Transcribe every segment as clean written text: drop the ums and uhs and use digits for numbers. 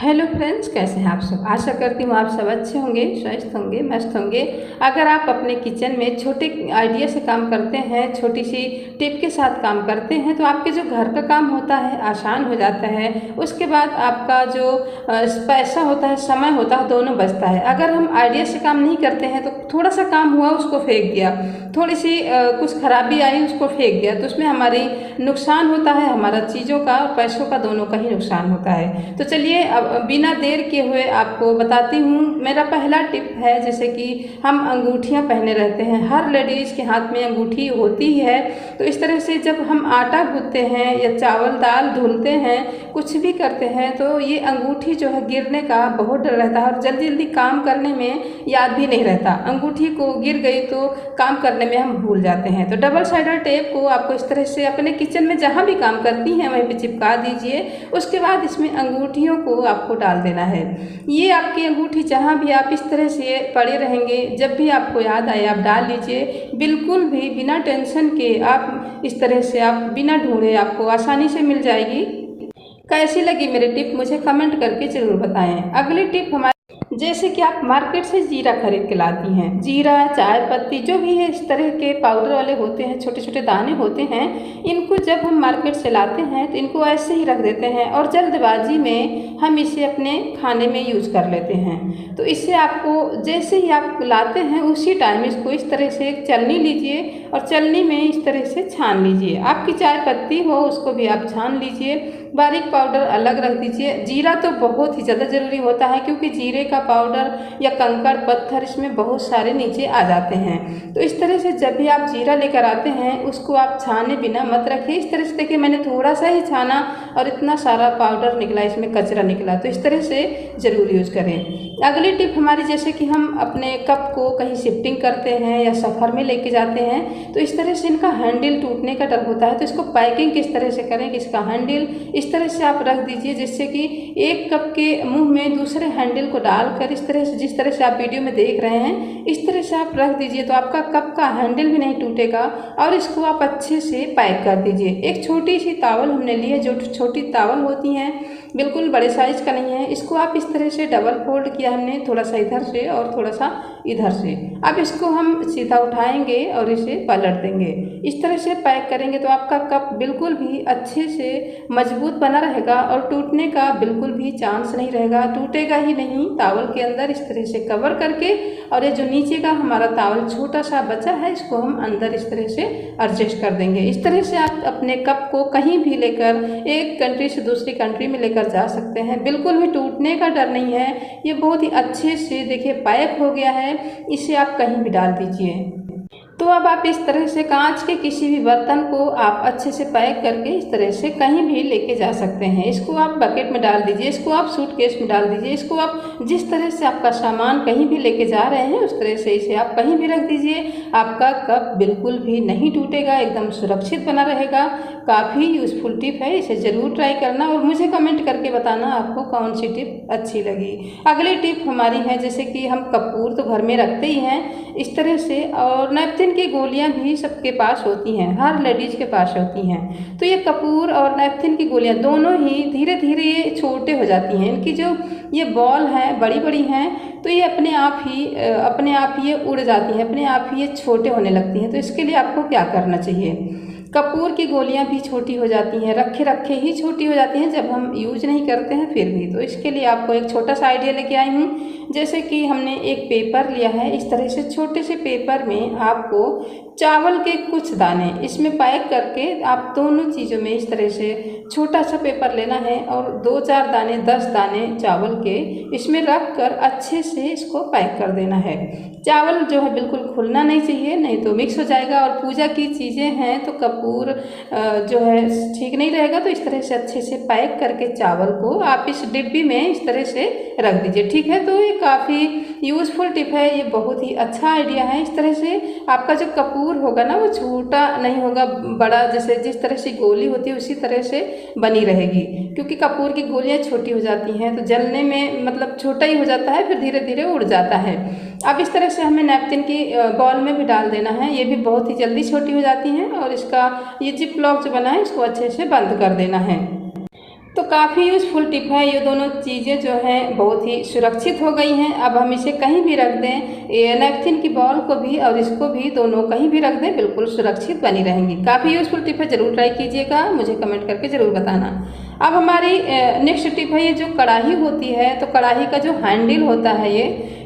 Hello friends, कैसे हैं आप सब। आशा करती हूँ आप सब अच्छे होंगे, स्वस्थ होंगे, मस्त होंगे। अगर आप अपने किचन में छोटे आइडिया से काम करते हैं, छोटी सी टिप के साथ काम करते हैं, तो आपके जो घर का काम होता है आसान हो जाता है। उसके बाद आपका जो पैसा होता है, समय होता है, दोनों बचता है। अगर हम आइडिया से काम नहीं करते हैं तो थोड़ा सा काम हुआ उसको फेंक दिया, थोड़ी सी कुछ खराबी आई उसको फेंक दिया, तो उसमें हमारी नुकसान होता है, हमारा चीज़ों का और पैसों का दोनों का ही नुकसान होता है। तो चलिए अब बिना देर किए हुए आपको बताती हूँ। मेरा पहला टिप है, जैसे कि हम अंगूठियाँ पहने रहते हैं, हर लेडीज़ के हाथ में अंगूठी होती ही है। तो इस तरह से जब हम आटा गूंथते हैं या चावल दाल धुलते हैं, कुछ भी करते हैं, तो ये अंगूठी जो है गिरने का बहुत डर रहता है और जल्दी जल्दी काम करने में याद भी नहीं रहता। अंगूठी को गिर गई तो काम करने में हम भूल जाते हैं। तो डबल साइडेड टेप को आपको इस तरह से अपने किचन में जहाँ भी काम करती हैं वहीं पे चिपका दीजिए। उसके बाद इसमें अंगूठियों को आपको डाल देना है। ये आपकी अंगूठी जहाँ भी आप इस तरह से पड़े रहेंगे, जब भी आपको याद आए आप डाल लीजिए, बिल्कुल भी बिना टेंशन के। आप इस तरह से आप बिना ढूंढे आपको आसानी से मिल जाएगी। कैसी लगी मेरी टिप मुझे कमेंट करके ज़रूर बताएं। अगली टिप हमारी, जैसे कि आप मार्केट से जीरा खरीद के लाती हैं, जीरा, चाय पत्ती, जो भी है इस तरह के पाउडर वाले होते हैं, छोटे छोटे दाने होते हैं, इनको जब हम मार्केट से लाते हैं तो इनको ऐसे ही रख देते हैं और जल्दबाजी में हम इसे अपने खाने में यूज कर लेते हैं। तो इससे आपको जैसे ही आप लाते हैं उसी टाइम इसको इस तरह से एक चलनी लीजिए और चलनी में इस तरह से छान लीजिए। आपकी चाय पत्ती हो उसको भी आप छान लीजिए, बारीक पाउडर अलग रख दीजिए। जीरा तो बहुत ही ज़्यादा ज़रूरी होता है, क्योंकि जीरे का पाउडर या कंकड़ पत्थर इसमें बहुत सारे नीचे आ जाते हैं। तो इस तरह से जब भी आप जीरा लेकर आते हैं उसको आप छाने बिना मत रखिए। इस तरह से देखिए मैंने थोड़ा सा ही छाना और इतना सारा पाउडर निकला, इसमें कचरा निकला। तो इस तरह से ज़रूर यूज़ करें। अगली टिप हमारी, जैसे कि हम अपने कप को कहीं शिफ्टिंग करते हैं या सफ़र में लेके जाते हैं, तो इस तरह से इनका हैंडल टूटने का डर होता है। तो इसको पैकिंग किस तरह से करें कि इसका हैंडल इस तरह से आप रख दीजिए, जिससे कि एक कप के मुंह में दूसरे हैंडल को डालकर इस तरह से, जिस तरह से आप वीडियो में देख रहे हैं, इस तरह से आप रख दीजिए। तो आपका कप का हैंडल भी नहीं टूटेगा और इसको आप अच्छे से पैक कर दीजिए। एक छोटी सी तावल हमने ली है, जो छोटी तावल होती हैं, बिल्कुल बड़े साइज़ का नहीं है। इसको आप इस तरह से डबल फोल्ड किया हमने, थोड़ा सा इधर से और थोड़ा सा इधर से। अब इसको हम सीधा उठाएंगे और इसे पलट देंगे। इस तरह से पैक करेंगे तो आपका कप बिल्कुल भी अच्छे से मजबूत बना रहेगा और टूटने का बिल्कुल भी चांस नहीं रहेगा, टूटेगा ही नहीं। तावल के अंदर इस तरह से कवर करके, और ये जो नीचे का हमारा तावल छोटा सा बचा है इसको हम अंदर इस तरह से एडजस्ट कर देंगे। इस तरह से आप अपने कप को कहीं भी लेकर, एक कंट्री से दूसरी कंट्री में लेकर जा सकते हैं, बिल्कुल भी टूटने का डर नहीं है। ये बहुत ही अच्छे से देखिए पैक हो गया है, इसे आप कहीं भी डाल दीजिए। तो अब आप इस तरह से कांच के किसी भी बर्तन को आप अच्छे से पैक करके इस तरह से कहीं भी लेके जा सकते हैं। इसको आप बकेट में डाल दीजिए, इसको आप सूटकेस में डाल दीजिए, इसको आप जिस तरह से आपका सामान कहीं भी लेके जा रहे हैं उस तरह से इसे आप कहीं भी रख दीजिए। आपका कप बिल्कुल भी नहीं टूटेगा, एकदम सुरक्षित बना रहेगा। काफ़ी यूज़फुल टिप है, इसे ज़रूर ट्राई करना और मुझे कमेंट करके बताना आपको कौन सी टिप अच्छी लगी। अगली टिप हमारी है, जैसे कि हम कपूर तो घर में रखते ही हैं इस तरह से, और नैपकिन की गोलियां भी सबके पास होती हैं, हर लेडीज के पास होती हैं। तो ये कपूर और नैपकिन की गोलियां दोनों ही धीरे धीरे ये छोटे हो जाती हैं। इनकी जो ये बॉल हैं बड़ी बड़ी हैं, तो ये अपने आप ही ये उड़ जाती हैं, अपने आप ही ये छोटे होने लगती हैं। तो इसके लिए आपको क्या करना चाहिए, कपूर की गोलियां भी छोटी हो जाती हैं, रखे रखे ही छोटी हो जाती हैं जब हम यूज नहीं करते हैं फिर भी। तो इसके लिए आपको एक छोटा सा आइडिया लेके आई हूँ। जैसे कि हमने एक पेपर लिया है, इस तरह से छोटे से पेपर में आपको चावल के कुछ दाने इसमें पैक करके, आप दोनों चीज़ों में इस तरह से छोटा सा पेपर लेना है और 2-4 दाने, 10 दाने चावल के इसमें रख कर अच्छे से इसको पैक कर देना है। चावल जो है बिल्कुल खुलना नहीं चाहिए, नहीं तो मिक्स हो जाएगा और पूजा की चीज़ें हैं तो कपूर जो है ठीक नहीं रहेगा। तो इस तरह से अच्छे से पैक करके चावल को आप इस डिब्बी में इस तरह से रख दीजिए, ठीक है। तो ये काफ़ी यूज़फुल टिप है, ये बहुत ही अच्छा आइडिया है। इस तरह से आपका जो कपूर होगा ना वो छोटा नहीं होगा, बड़ा, जैसे जिस तरह से गोली होती है उसी तरह से बनी रहेगी, क्योंकि कपूर की गोलियां छोटी हो जाती हैं तो जलने में मतलब छोटा ही हो जाता है, फिर धीरे धीरे उड़ जाता है। अब इस तरह से हमें नैपकिन की बॉल में भी डाल देना है, ये भी बहुत ही जल्दी छोटी हो जाती हैं। और इसका ये जिप लॉक जो बना है इसको अच्छे से बंद कर देना है। तो काफ़ी यूज़फुल टिप है। ये दोनों चीज़ें जो हैं बहुत ही सुरक्षित हो गई हैं। अब हम इसे कहीं भी रख दें, ये नैपकिन की बॉल को भी और इसको भी, दोनों कहीं भी रख दें, बिल्कुल सुरक्षित बनी रहेंगी। काफ़ी यूज़फुल टिप है, ज़रूर ट्राई कीजिएगा, मुझे कमेंट करके ज़रूर बताना। अब हमारी नेक्स्ट टिप है, ये जो कढ़ाई होती है, तो कढ़ाई का जो हैंडल होता है,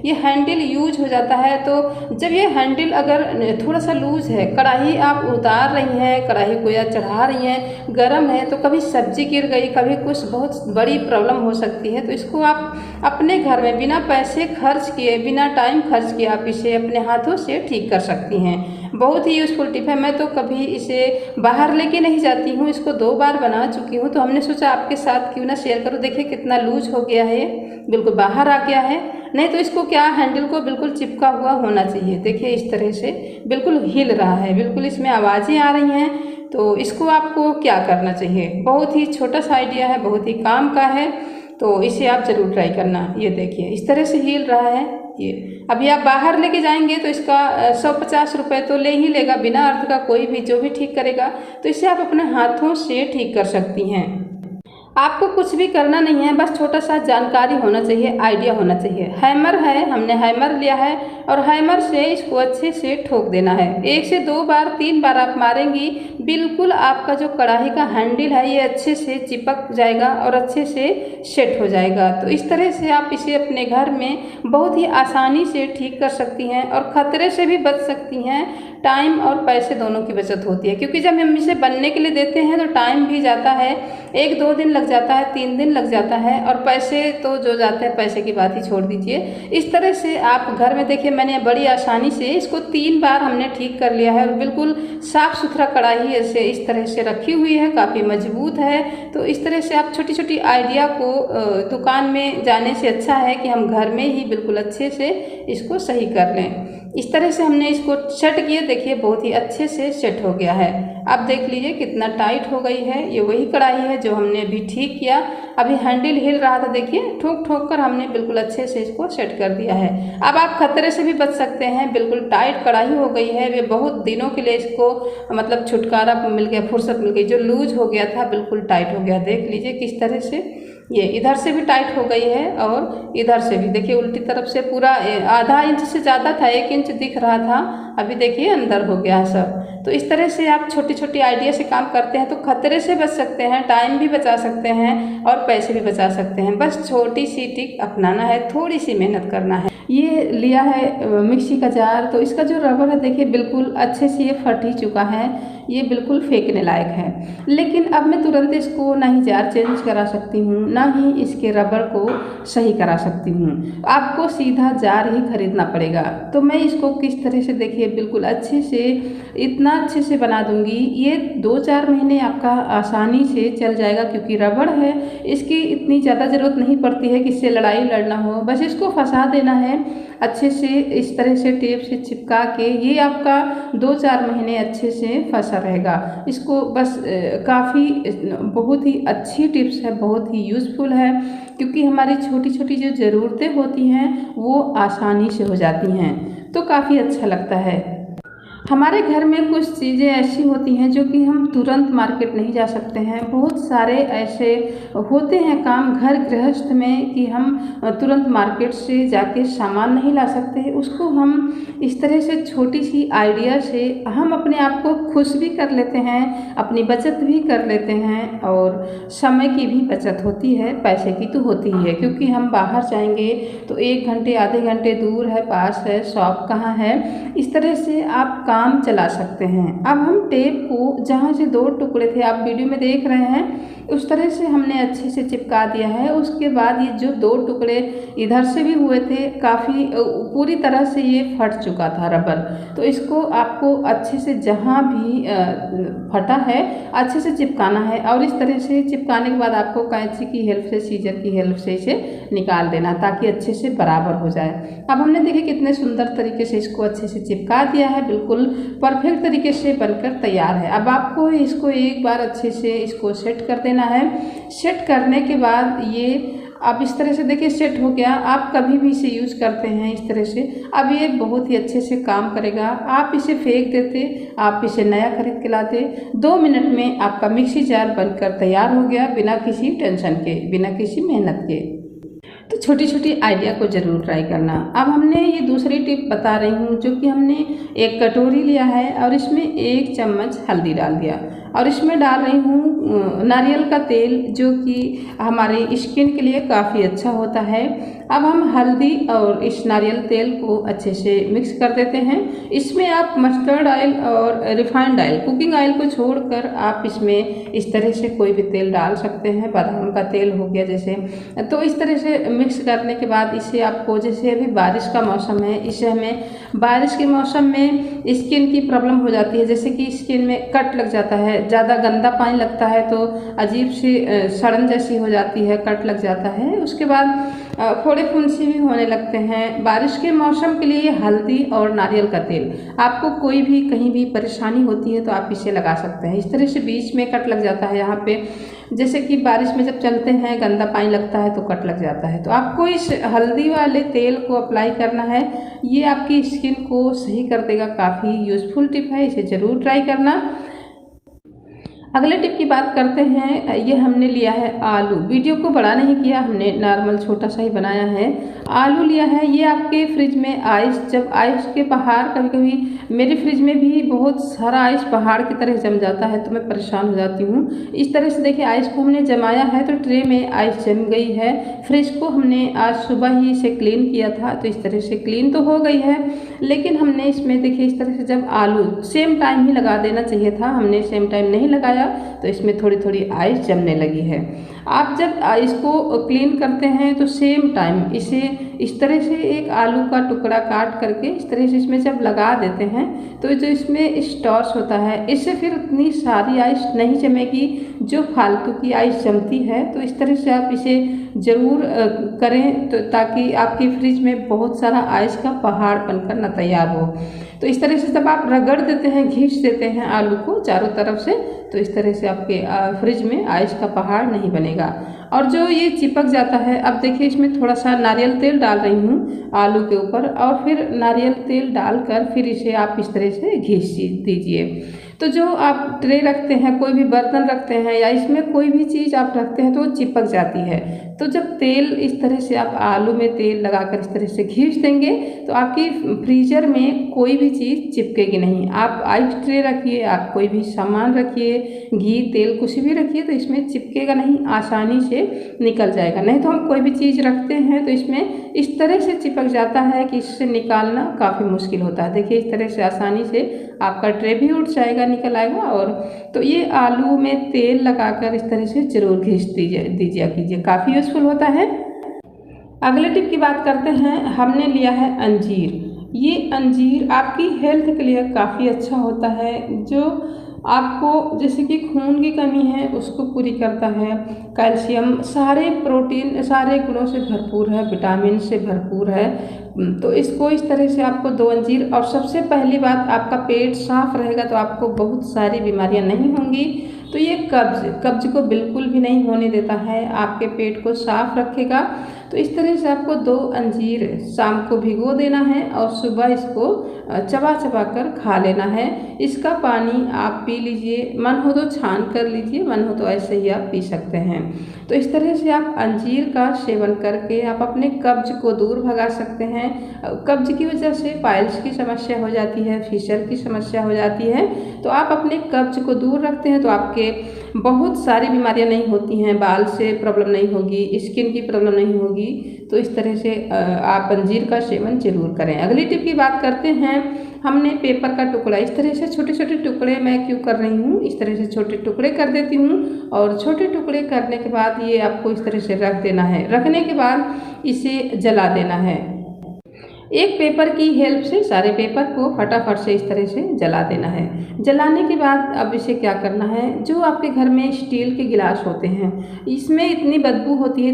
ये हैंडल यूज हो जाता है। तो जब ये हैंडल अगर थोड़ा सा लूज है, कढ़ाई आप उतार रही हैं, कढ़ाई को या चढ़ा रही हैं, गर्म है, तो कभी सब्जी गिर गई, कभी कुछ बहुत बड़ी प्रॉब्लम हो सकती है। तो इसको आप अपने घर में बिना पैसे खर्च किए, बिना टाइम खर्च किए आप इसे अपने हाथों से ठीक कर सकती हैं। बहुत ही यूज़फुल टिप है। मैं तो कभी इसे बाहर लेके नहीं जाती हूँ, इसको 2 बार बना चुकी हूँ, तो हमने सोचा आपके साथ क्यों ना शेयर करूँ। देखिए कितना लूज हो गया है, बिल्कुल बाहर आ गया है। नहीं तो इसको क्या, हैंडल को बिल्कुल चिपका हुआ होना चाहिए। देखिए इस तरह से बिल्कुल हिल रहा है, बिल्कुल इसमें आवाज़ें आ रही हैं। तो इसको आपको क्या करना चाहिए, बहुत ही छोटा सा आइडिया है, बहुत ही काम का है, तो इसे आप ज़रूर ट्राई करना। ये देखिए इस तरह से हिल रहा है। ये अभी आप बाहर लेके जाएंगे तो इसका 150 रुपये तो ले ही लेगा, बिना अर्थ का कोई भी जो भी ठीक करेगा। तो इसे आप अपने हाथों से ठीक कर सकती हैं। आपको कुछ भी करना नहीं है, बस छोटा सा जानकारी होना चाहिए, आइडिया होना चाहिए। हैमर है, हमने हैमर लिया है और हैमर से इसको अच्छे से ठोक देना है। 1 से 2 बार 3 बार आप मारेंगी, बिल्कुल आपका जो कढ़ाई का हैंडल है ये अच्छे से चिपक जाएगा और अच्छे से सेट हो जाएगा। तो इस तरह से आप इसे अपने घर में बहुत ही आसानी से ठीक कर सकती हैं और ख़तरे से भी बच सकती हैं। टाइम और पैसे दोनों की बचत होती है, क्योंकि जब हम इसे बनने के लिए देते हैं तो टाइम भी जाता है, 1-2 दिन लग जाता है, 3 दिन लग जाता है, और पैसे तो जो जाते हैं, पैसे की बात ही छोड़ दीजिए। इस तरह से आप घर में देखिए, मैंने बड़ी आसानी से इसको 3 बार हमने ठीक कर लिया है और बिल्कुल साफ़ सुथरा कढ़ाई ऐसे इस तरह से रखी हुई है, काफ़ी मजबूत है। तो इस तरह से आप छोटी छोटी आइडिया को दुकान में जाने से अच्छा है कि हम घर में ही बिल्कुल अच्छे से इसको सही कर लें। इस तरह से हमने इसको सेट किया, देखिए बहुत ही अच्छे से सेट हो गया है। अब देख लीजिए कितना टाइट हो गई है। ये वही कढ़ाई है जो हमने अभी ठीक किया। अभी हैंडल हिल रहा था, देखिए ठोक ठोक कर हमने बिल्कुल अच्छे से इसको सेट कर दिया है। अब आप खतरे से भी बच सकते हैं, बिल्कुल टाइट कढ़ाई हो गई है। वे बहुत दिनों के लिए इसको मतलब छुटकारा मिल गया, फुर्सत मिल गई। जो लूज हो गया था बिल्कुल टाइट हो गया। देख लीजिए किस तरह से ये इधर से भी टाइट हो गई है और इधर से भी, देखिए उल्टी तरफ से पूरा आधा इंच से ज़्यादा था, 1 इंच दिख रहा था, अभी देखिए अंदर हो गया है सब। तो इस तरह से आप छोटी छोटी आइडिया से काम करते हैं तो खतरे से बच सकते हैं, टाइम भी बचा सकते हैं और पैसे भी बचा सकते हैं। बस छोटी सी टिक अपनाना है, थोड़ी सी मेहनत करना है। ये लिया है मिक्सी का जार, तो इसका जो रबर है देखिए बिल्कुल अच्छे से ये फट ही चुका है, ये बिल्कुल फेंकने लायक है। लेकिन अब मैं तुरंत इसको ना ही जार चेंज करा सकती हूँ, ना ही इसके रबर को सही करा सकती हूँ। आपको सीधा जार ही खरीदना पड़ेगा। तो मैं इसको किस तरह से देखिए बिल्कुल अच्छे से, इतना अच्छे से बना दूंगी, ये 2-4 महीने आपका आसानी से चल जाएगा, क्योंकि रबड़ है, इसकी इतनी ज़्यादा ज़रूरत नहीं पड़ती है कि इससे लड़ाई लड़ना हो। बस इसको फंसा देना है अच्छे से, इस तरह से टेप से चिपका के, ये आपका 2-4 महीने अच्छे से फंसा रहेगा। इसको बस काफ़ी बहुत ही अच्छी टिप्स है, बहुत ही यूज़फुल है, क्योंकि हमारी छोटी छोटी जो ज़रूरतें होती हैं वो आसानी से हो जाती हैं, तो काफ़ी अच्छा लगता है। हमारे घर में कुछ चीज़ें ऐसी होती हैं जो कि हम तुरंत मार्केट नहीं जा सकते हैं। बहुत सारे ऐसे होते हैं काम घर गृहस्थ में कि हम तुरंत मार्केट से जाके सामान नहीं ला सकते। उसको हम इस तरह से छोटी सी आइडिया से हम अपने आप को खुश भी कर लेते हैं, अपनी बचत भी कर लेते हैं, और समय की भी बचत होती है, पैसे की तो होती ही है, क्योंकि हम बाहर जाएंगे तो 1 घंटे आधे घंटे दूर है, पास है, शॉप कहाँ है, इस तरह से आप काम चला सकते हैं। अब हम टेप को जहाँ से 2 टुकड़े थे, आप वीडियो में देख रहे हैं, उस तरह से हमने अच्छे से चिपका दिया है। उसके बाद ये जो 2 टुकड़े इधर से भी हुए थे, काफ़ी पूरी तरह से ये फट चुका था रबर, तो इसको आपको अच्छे से जहाँ भी फटा है अच्छे से चिपकाना है, और इस तरह से चिपकाने के बाद आपको कैंची की हेल्प से, सीजर की हेल्प से इसे निकाल देना, ताकि अच्छे से बराबर हो जाए। अब हमने देखिए कितने सुंदर तरीके से इसको अच्छे से चिपका दिया है, बिल्कुल परफेक्ट तरीके से बनकर तैयार है। अब आपको इसको एक बार अच्छे से इसको सेट कर देना है। सेट करने के बाद ये अब इस तरह से देखिए सेट हो गया। आप कभी भी इसे यूज़ करते हैं इस तरह से, अब ये बहुत ही अच्छे से काम करेगा। आप इसे फेंक देते, आप इसे नया खरीद के लाते, 2 मिनट में आपका मिक्सी जार बनकर तैयार हो गया, बिना किसी टेंशन के, बिना किसी मेहनत के। तो छोटी छोटी आइडिया को ज़रूर ट्राई करना। अब हमने ये दूसरी टिप बता रही हूँ, जो कि हमने एक कटोरी लिया है और इसमें 1 चम्मच हल्दी डाल दिया और इसमें डाल रही हूँ नारियल का तेल, जो कि हमारी स्किन के लिए काफ़ी अच्छा होता है। अब हम हल्दी और इस नारियल तेल को अच्छे से मिक्स कर देते हैं। इसमें आप मस्टर्ड ऑयल और रिफाइंड ऑयल, कुकिंग ऑयल को छोड़कर आप इसमें इस तरह से कोई भी तेल डाल सकते हैं। बादाम का तेल हो गया जैसे। तो इस तरह से मिक्स करने के बाद इसे आपको, जैसे अभी बारिश का मौसम है, इसे हमें बारिश के मौसम में स्किन की प्रॉब्लम हो जाती है, जैसे कि स्किन में कट लग जाता है, ज़्यादा गंदा पानी लगता है तो अजीब सी सड़न जैसी हो जाती है, कट लग जाता है। उसके बाद फोड़े फुंसी भी होने लगते हैं। बारिश के मौसम के लिए हल्दी और नारियल का तेल, आपको कोई भी कहीं भी परेशानी होती है तो आप इसे लगा सकते हैं। इस तरह से बीच में कट लग जाता है यहाँ पे, जैसे कि बारिश में जब चलते हैं गंदा पानी लगता है तो कट लग जाता है, तो आपको इस हल्दी वाले तेल को अप्लाई करना है। ये आपकी स्किन को सही कर देगा। काफ़ी यूज़फुल टिप है, इसे ज़रूर ट्राई करना। अगले टिप की बात करते हैं। ये हमने लिया है आलू। वीडियो को बड़ा नहीं किया हमने, नॉर्मल छोटा सा ही बनाया है। आलू लिया है, ये आपके फ्रिज में आइस, जब आइस के पहाड़, कभी कभी मेरे फ्रिज में भी बहुत सारा आइस पहाड़ की तरह जम जाता है तो मैं परेशान हो जाती हूँ। इस तरह से देखिए आइस को हमने जमाया है तो ट्रे में आइस जम गई है। फ्रिज को हमने आज सुबह ही इसे क्लीन किया था, तो इस तरह से क्लीन तो हो गई है, लेकिन हमने इसमें देखिए इस तरह से जब आलू सेम टाइम ही लगा देना चाहिए था, हमने सेम टाइम नहीं लगाया तो इसमें थोड़ी थोड़ी आइस जमने लगी है। आप जब इसको क्लीन करते हैं तो सेम टाइम इसे इस तरह से एक आलू का टुकड़ा काट करके इस तरह से इसमें जब लगा देते हैं तो जो इसमें स्टॉर्च होता है, इससे फिर उतनी सारी आइस नहीं जमेगी जो फालतू की आइस जमती है। तो इस तरह से आप इसे ज़रूर करें, तो ताकि आपकी फ्रिज में बहुत सारा आइस का पहाड़ बनकर न तैयार हो। तो इस तरह से जब आप रगड़ देते हैं, घिस देते हैं आलू को चारों तरफ से, तो इस तरह से आपके फ्रिज में आइस का पहाड़ नहीं बनेगा। और जो ये चिपक जाता है, अब देखिए इसमें थोड़ा सा नारियल तेल डाल रही हूँ आलू के ऊपर, और फिर नारियल तेल डालकर फिर इसे आप इस तरह से घिस दीजिए। तो जो आप ट्रे रखते हैं, कोई भी बर्तन रखते हैं या इसमें कोई भी चीज़ आप रखते हैं तो वो चिपक जाती है। तो जब तेल इस तरह से आप आलू में तेल लगाकर इस तरह से घिस देंगे तो आपकी फ्रीजर में कोई भी चीज़ चिपकेगी नहीं। आप आइस ट्रे रखिए, आप कोई भी सामान रखिए, घी तेल कुछ भी रखिए, तो इसमें चिपकेगा नहीं, आसानी से निकल जाएगा। नहीं तो हम कोई भी चीज़ रखते हैं तो इसमें इस तरह से चिपक जाता है कि इससे निकालना काफ़ी मुश्किल होता है। देखिए इस तरह से आसानी से आपका ट्रे भी उठ जाएगा, निकल आएगा। और तो ये आलू में तेल लगाकर इस तरह से ज़रूर घिस दीजिए कीजिए, काफ़ी यूज़फुल होता है। अगले टिप की बात करते हैं। हमने लिया है अंजीर। ये अंजीर आपकी हेल्थ के लिए काफ़ी अच्छा होता है, जो आपको जैसे कि खून की कमी है उसको पूरी करता है, कैल्शियम, सारे प्रोटीन, सारे गुणों से भरपूर है, विटामिन से भरपूर है। तो इसको इस तरह से आपको 2 अंजीर, और सबसे पहली बात आपका पेट साफ रहेगा तो आपको बहुत सारी बीमारियां नहीं होंगी। तो ये कब्ज को बिल्कुल भी नहीं होने देता है, आपके पेट को साफ रखेगा। तो इस तरह से आपको 2 अंजीर शाम को भिगो देना है और सुबह इसको चबा चबा कर खा लेना है। इसका पानी आप पी लीजिए, मन हो तो छान कर लीजिए, मन हो तो ऐसे ही आप पी सकते हैं। तो इस तरह से आप अंजीर का सेवन करके आप अपने कब्ज को दूर भगा सकते हैं। कब्ज की वजह से पाइल्स की समस्या हो जाती है, फिशर की समस्या हो जाती है। तो आप अपने कब्ज को दूर रखते हैं तो आपके बहुत सारी बीमारियां नहीं होती हैं, बाल से प्रॉब्लम नहीं होगी, स्किन की प्रॉब्लम नहीं होगी। तो इस तरह से आप अंजीर का सेवन जरूर करें। अगली टिप की बात करते हैं। हमने पेपर का टुकड़ा, इस तरह से छोटे छोटे टुकड़े मैं क्यों कर रही हूँ, इस तरह से छोटे टुकड़े कर देती हूँ। और छोटे टुकड़े करने के बाद ये आपको इस तरह से रख देना है। रखने के बाद इसे जला देना है। एक पेपर की हेल्प से सारे पेपर को फटाफट से इस तरह से जला देना है। जलाने के बाद अब इसे क्या करना है, जो आपके घर में स्टील के गिलास होते हैं, इसमें इतनी बदबू होती है,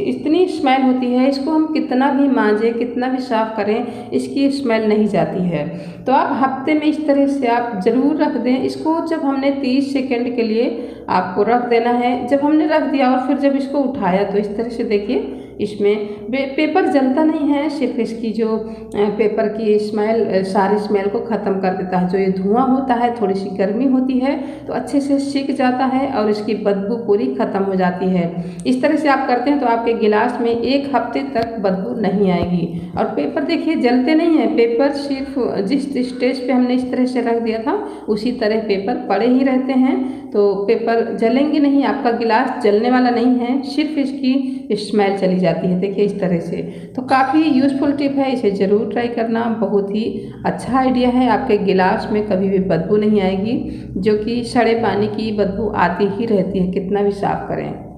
इतनी स्मेल होती है, इसको हम कितना भी मांजें, कितना भी साफ़ करें, इसकी स्मेल नहीं जाती है। तो आप हफ्ते में इस तरह से आप ज़रूर रख दें इसको। जब हमने 30 सेकंड के लिए आपको रख देना है, जब हमने रख दिया और फिर जब इसको उठाया तो इस तरह से देखिए इसमें पेपर जलता नहीं है, सिर्फ इसकी जो पेपर की स्मेल सारी स्मेल को ख़त्म कर देता है। जो ये धुआं होता है, थोड़ी सी गर्मी होती है तो अच्छे से सिक जाता है और इसकी बदबू पूरी ख़त्म हो जाती है। इस तरह से आप करते हैं तो आपके गिलास में 1 हफ्ते तक बदबू नहीं आएगी। और पेपर देखिए जलते नहीं हैं, पेपर सिर्फ जिस स्टेज पे हमने इस तरह से रख दिया था उसी तरह पेपर पड़े ही रहते हैं, तो पेपर जलेंगे नहीं, आपका गिलास जलने वाला नहीं है, सिर्फ इसकी स्मेल चली जाती है। देखिए इस तरह से। तो काफ़ी यूज़फुल टिप है, इसे ज़रूर ट्राई करना। बहुत ही अच्छा आइडिया है, आपके गिलास में कभी भी बदबू नहीं आएगी, जो कि सड़े पानी की बदबू आती ही रहती है कितना भी साफ़ करें।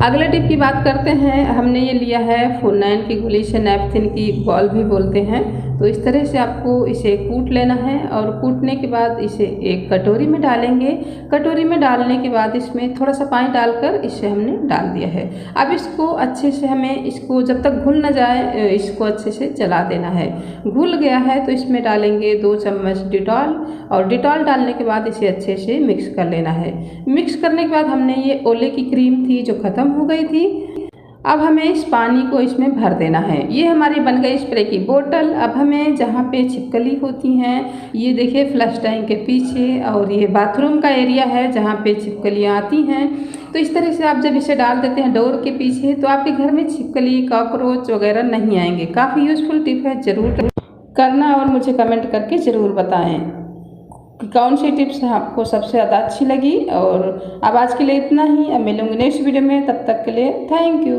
अगले टिप की बात करते हैं। हमने ये लिया है फ़ुनाइन की गोली, से नैपथिन की बॉल भी बोलते हैं। तो इस तरह से आपको इसे कूट लेना है और कूटने के बाद इसे एक कटोरी में डालेंगे। कटोरी में डालने के बाद इसमें थोड़ा सा पानी डालकर इसे हमने डाल दिया है। अब इसको अच्छे से हमें इसको जब तक घुल ना जाए इसको अच्छे से चला देना है। घुल गया है तो इसमें डालेंगे 2 चम्मच डिटॉल, और डिटॉल डालने के बाद इसे अच्छे से मिक्स कर लेना है। मिक्स करने के बाद हमने ये ओले की क्रीम थी जो ख़त्म हो गई थी, अब हमें इस पानी को इसमें भर देना है। ये हमारी बन गई स्प्रे की बोतल। अब हमें जहाँ पे छिपकली होती हैं, ये देखिए फ्लश टैंक के पीछे, और ये बाथरूम का एरिया है जहाँ पे छिपकलियाँ आती हैं, तो इस तरह से आप जब इसे डाल देते हैं डोर के पीछे तो आपके घर में छिपकली, कॉकरोच वगैरह नहीं आएंगे। काफ़ी यूज़फुल टिप है, ज़रूर करना और मुझे कमेंट करके ज़रूर बताएँ कि कौन सी टिप्स आपको सबसे ज़्यादा अच्छी लगी। और अब आज के लिए इतना ही, अब मिलूंगी नेक्स्ट वीडियो में, तब तक के लिए थैंक यू।